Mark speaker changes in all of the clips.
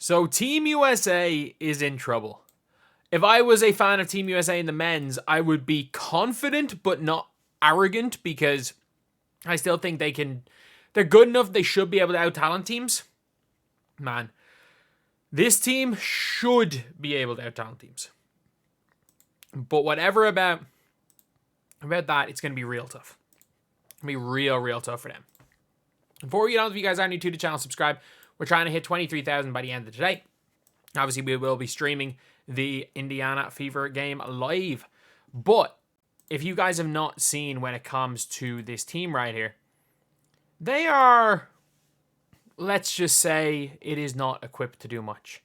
Speaker 1: So Team USA is in trouble. If I was a fan of Team USA in the men's, I would be confident but not arrogant because I still think they're good enough. They should be able to out-talent teams. Man, this team should be able to out-talent teams. But whatever about that, it's going to be real tough. It's going to be real tough for them. Before we get on, if you guys are new to the channel, subscribe. We're trying to hit 23,000 by the end of today. Obviously, we will be streaming the Indiana Fever game live. But if you guys have not seen when it comes to this team right here, they are, let's just say, it is not equipped to do much.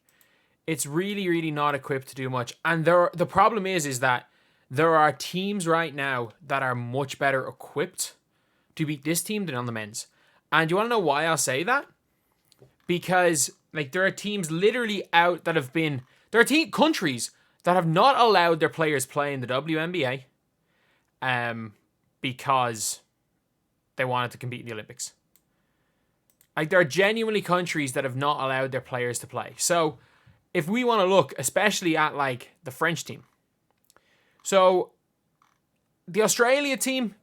Speaker 1: It's really not equipped to do much. And the problem is that there are teams right now that are much better equipped to beat this team than on the men's. And you want to know why I'll say that? Because there are teams literally out that have been... There are countries that have not allowed their players play in the WNBA because they wanted to compete in the Olympics. There are genuinely countries that have not allowed their players to play. So if we want to look, especially at the French team. So the Australia team,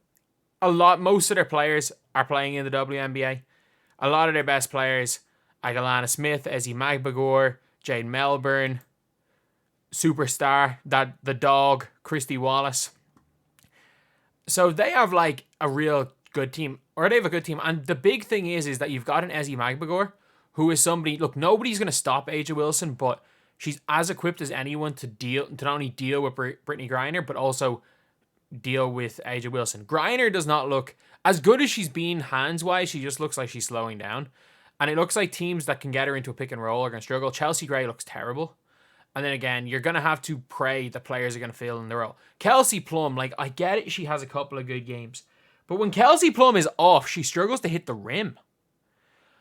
Speaker 1: most of their players are playing in the WNBA. A lot of their best players, like Alana Smith, Ezzy Magbagor, Jade Melbourne, superstar, the dog, Christy Wallace. So they have a real good team, or they have a good team. And the big thing is that you've got an Ezzy Magbagor, who is somebody, look, nobody's going to stop A'ja Wilson, but she's as equipped as anyone to not only deal with Brittany Griner, but also deal with A'ja Wilson. Griner does not look as good as she's been hands-wise. She just looks like she's slowing down. And it looks like teams that can get her into a pick and roll are going to struggle. Chelsea Gray looks terrible. And then again, you're going to have to pray the players are going to fill in the role. Kelsey Plum, I get it, she has a couple of good games. But when Kelsey Plum is off, she struggles to hit the rim.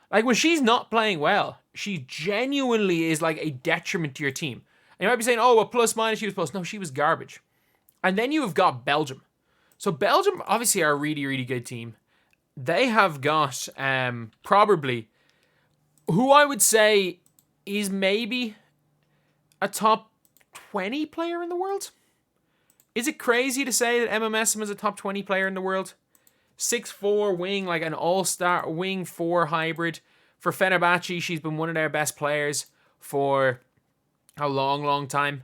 Speaker 1: When she's not playing well, she genuinely is a detriment to your team. And you might be saying, oh, well, plus, minus, she was plus. No, she was garbage. And then you've got Belgium. So Belgium obviously are a really good team. They have got probably who I would say is maybe a top 20 player in the world. Is it crazy to say that Emma Messam is a top 20 player in the world? 6'4" wing, an all-star wing 4 hybrid. For Fenerbahce, she's been one of their best players for a long time.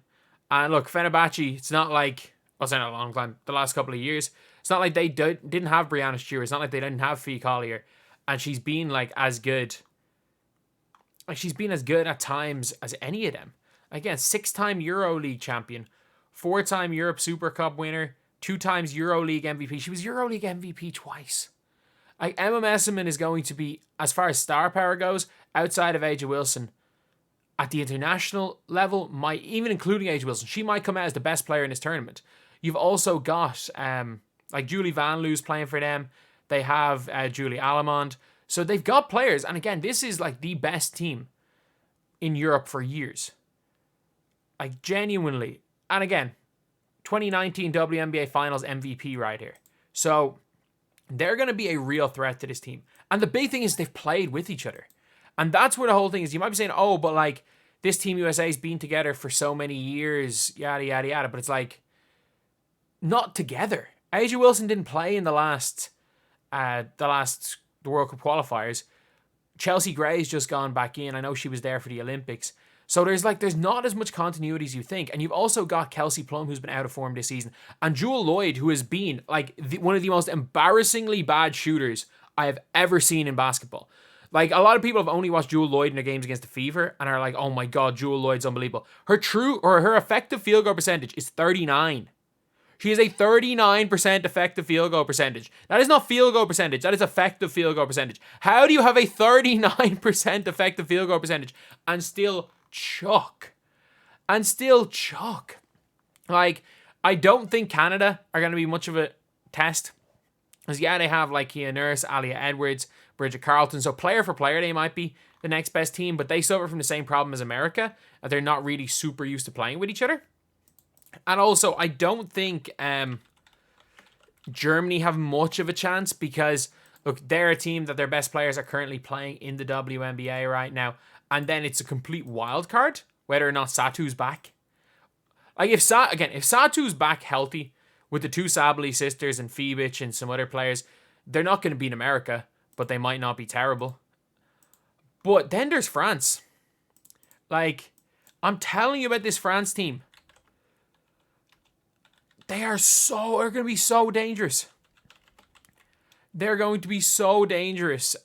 Speaker 1: And look, Fenerbahce, it's not not a long time, the last couple of years. It's not like they didn't have Breanna Stewart. It's not like they didn't have Fee Collier. And she's been as good. She's been as good at times as any of them. Again, 6-time EuroLeague champion, 4-time Europe Super Cup winner, 2 times EuroLeague MVP. She was EuroLeague MVP twice. Emma Messiman is going to be, as far as star power goes, outside of A'ja Wilson, at the international level, even including A'ja Wilson, she might come out as the best player in this tournament. You've also got Julie Van Loo's playing for them. They have Julie Alamond. So they've got players. And again, this is the best team in Europe for years. Genuinely. And again, 2019 WNBA Finals MVP right here. So they're going to be a real threat to this team. And the big thing is they've played with each other. And that's where the whole thing is. You might be saying, oh, but this Team USA's been together for so many years, yada, yada, yada. But it's not together. A'ja Wilson didn't play in the World Cup qualifiers. Chelsea Gray's just gone back in. I know she was there for the Olympics. So there's not as much continuity as you think. And you've also got Kelsey Plum, who's been out of form this season. And Jewel Lloyd, who has been one of the most embarrassingly bad shooters I have ever seen in basketball. A lot of people have only watched Jewel Lloyd in their games against the Fever and are like, oh my God, Jewel Lloyd's unbelievable. Her effective field goal percentage is 39. She has a 39% effective field goal percentage. That is not field goal percentage. That is effective field goal percentage. How do you have a 39% effective field goal percentage and still chuck? I don't think Canada are going to be much of a test. Because they have Kia Nurse, Alia Edwards, Bridget Carlton. So player for player, they might be the next best team. But they suffer from the same problem as America. That they're not really super used to playing with each other. And also, I don't think Germany have much of a chance because, look, they're a team that their best players are currently playing in the WNBA right now. and then it's a complete wild card whether or not Satu's back. Like if Satu's back healthy with the two Sabally sisters and Fibic and some other players, they're not going to beat America, but they might not be terrible. But then there's France. Like, I'm telling you about this France team. They're going to be so dangerous. They're going to be so dangerous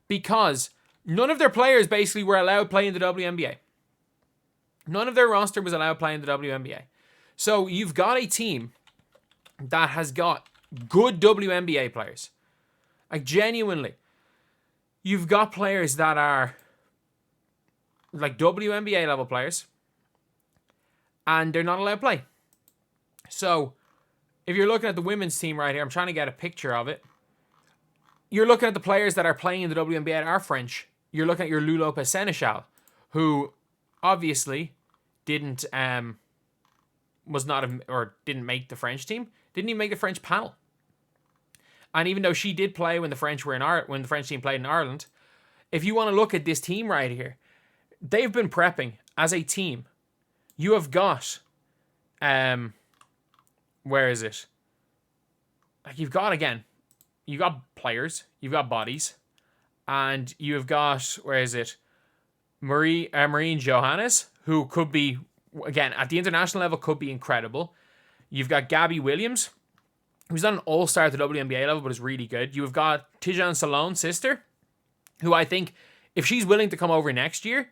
Speaker 1: because none of their players basically were allowed to play in the WNBA. None of their roster was allowed to play in the WNBA. So you've got a team that has got good WNBA players. Like, genuinely. You've got players that are like WNBA level players, and they're not allowed to play. So, if you're looking at the women's team right here, I'm trying to get a picture of it. You're looking at the players that are playing in the WNBA that are French. You're looking at your Lou Lopez Seneschal, who obviously didn't make the French team. Didn't even make the French panel. And even though she did play when the French team played in Ireland, if you want to look at this team right here, they've been prepping as a team. You have got, where is it? Like you've got players, you've got bodies, and you've got, where is it? Marine Johannes, who could be, again, at the international level, could be incredible. You've got Gabby Williams, who's not an all-star at the WNBA level, but is really good. You have got Tijan Salone's sister, who I think, if she's willing to come over next year,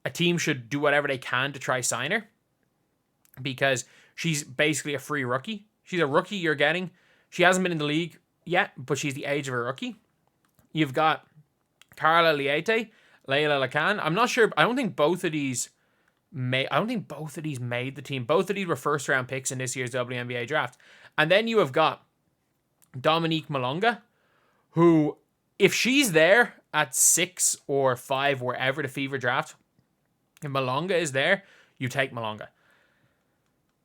Speaker 1: a team should do whatever they can to try sign her, because she's basically a free rookie. She's a rookie you're getting. She hasn't been in the league yet, but she's the age of a rookie. You've got Carla Liete, Leila Lacan. I'm not sure. I don't think both of these made the team. Both of these were first-round picks in this year's WNBA draft. And then you have got Dominique Malonga, who, if she's there at 6 or 5, wherever the Fever draft, if Malonga is there, you take Malonga.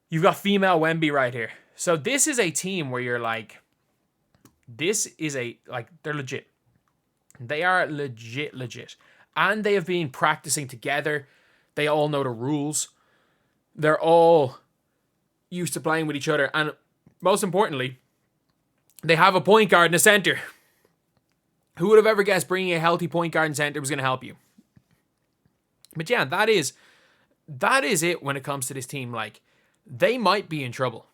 Speaker 1: You've got female Wemby right here. So this is a team where you're like, they're legit. They are legit. And they have been practicing together. They all know the rules. They're all used to playing with each other. And most importantly, they have a point guard and a center. Who would have ever guessed bringing a healthy point guard and center was going to help you? But yeah, that is it when it comes to this team. Like, they might be in trouble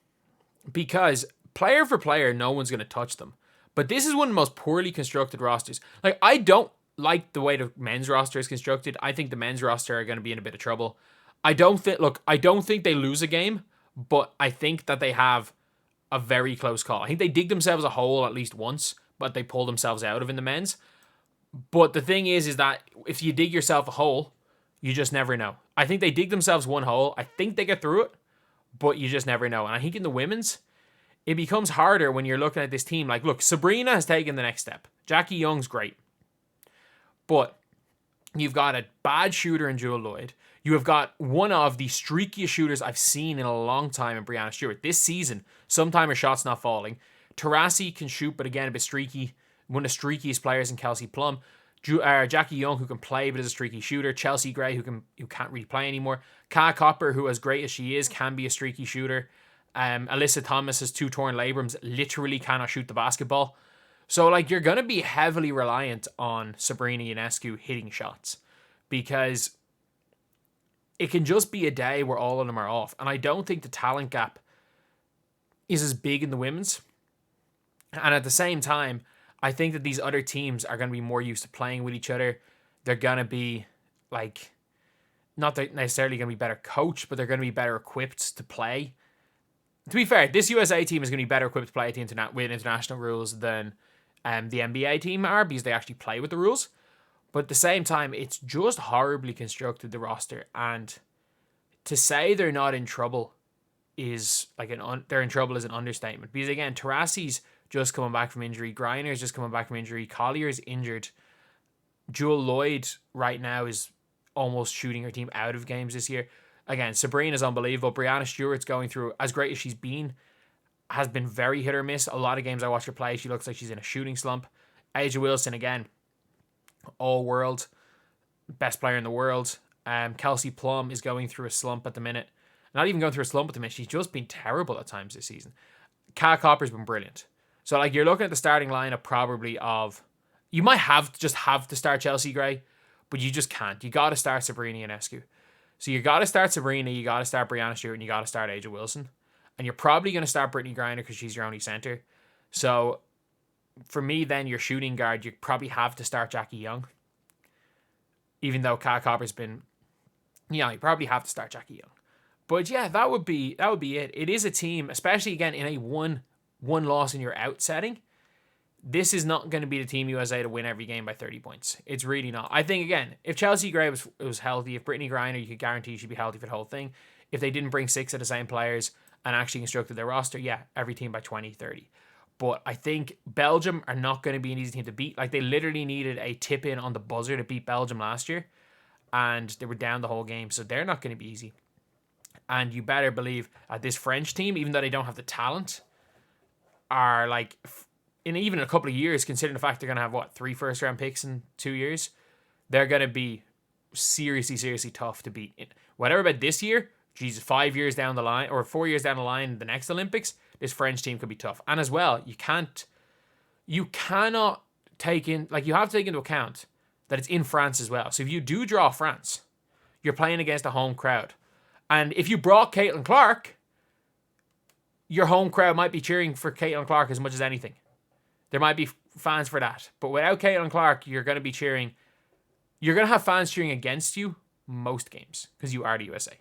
Speaker 1: because player for player, no one's going to touch them. But this is one of the most poorly constructed rosters. Like, I don't like the way the men's roster is constructed. I think the men's roster are going to be in a bit of trouble. I don't think they lose a game, but I think that they have a very close call. I think they dig themselves a hole at least once, but they pull themselves out of in the men's. But the thing is that if you dig yourself a hole, you just never know. I think they dig themselves one hole. I think they get through it, but you just never know. And I think in the women's, it becomes harder when you're looking at this team. Like, look, Sabrina has taken the next step. Jackie Young's great. But you've got a bad shooter in Jewel Lloyd. You have got one of the streakiest shooters I've seen in a long time in Breanna Stewart. This season, sometimes her shot's not falling. Taurasi can shoot, but again, a bit streaky. One of the streakiest players in Kelsey Plum. Jackie Young, who can play but is a streaky shooter. Chelsea Gray, who can't really play anymore. Kaa Copper, who as great as she is, can be a streaky shooter. Alyssa Thomas has 2 torn labrums, literally cannot shoot the basketball. So, like, you're going to be heavily reliant on Sabrina Ionescu hitting shots because it can just be a day where all of them are off. And I don't think the talent gap is as big in the women's. And at the same time, I think that these other teams are going to be more used to playing with each other. They're going to be, like, not necessarily going to be better coached, but they're going to be better equipped to play. To be fair, this USA team is going to be better equipped to play with international rules than the NBA team are because they actually play with the rules. But at the same time, it's just horribly constructed, the roster. And to say they're not in trouble is like they're in trouble is an understatement. Because again, Taurasi's just coming back from injury. Griner's just coming back from injury. Collier's injured. Jewel Lloyd right now is almost shooting her team out of games this year. Again, Sabrina's unbelievable. Breanna Stewart's going through, as great as she's been, has been very hit or miss. A lot of games I watch her play, she looks like she's in a shooting slump. Aja Wilson, again, all world. best player in the world. Kelsey Plum is going through a slump at the minute. Not even going through a slump at the minute. She's just been terrible at times this season. Kat Copper's been brilliant. So like you're looking at the starting lineup probably of, you might have to start Chelsea Gray, but you just can't. You got to start Sabrina Ionescu. So you got to start Sabrina, you got to start Breanna Stewart, and you got to start Aja Wilson. And you're probably going to start Brittany Griner because she's your only centre. So for me, then your shooting guard, you probably have to start Jackie Young. Even though Kat Copper's been, you probably have to start Jackie Young. But yeah, that would be it. It is a team, especially again in a one loss in your out setting. This is not going to be the Team USA to win every game by 30 points. It's really not. I think, again, if Chelsea Gray was healthy, if Brittany Griner, you could guarantee she'd be healthy for the whole thing. If they didn't bring 6 of the same players and actually constructed their roster, yeah, every team by 20, 30. But I think Belgium are not going to be an easy team to beat. Like, they literally needed a tip-in on the buzzer to beat Belgium last year. And they were down the whole game, so they're not going to be easy. And you better believe this French team, even though they don't have the talent, are like, in even a couple of years, considering the fact they're going to have, 3 first-round picks in 2 years, they're going to be seriously tough to beat. Whatever about this year, Jesus, 5 years down the line, or 4 years down the line, the next Olympics, this French team could be tough. And as well, you cannot take in, like, you have to take into account that it's in France as well. So if you do draw France, you're playing against a home crowd. And if you brought Caitlin Clark, your home crowd might be cheering for Caitlin Clark as much as anything. There might be fans for that. But without Caitlin Clark, you're going to be cheering. You're going to have fans cheering against you most games because you are the USA.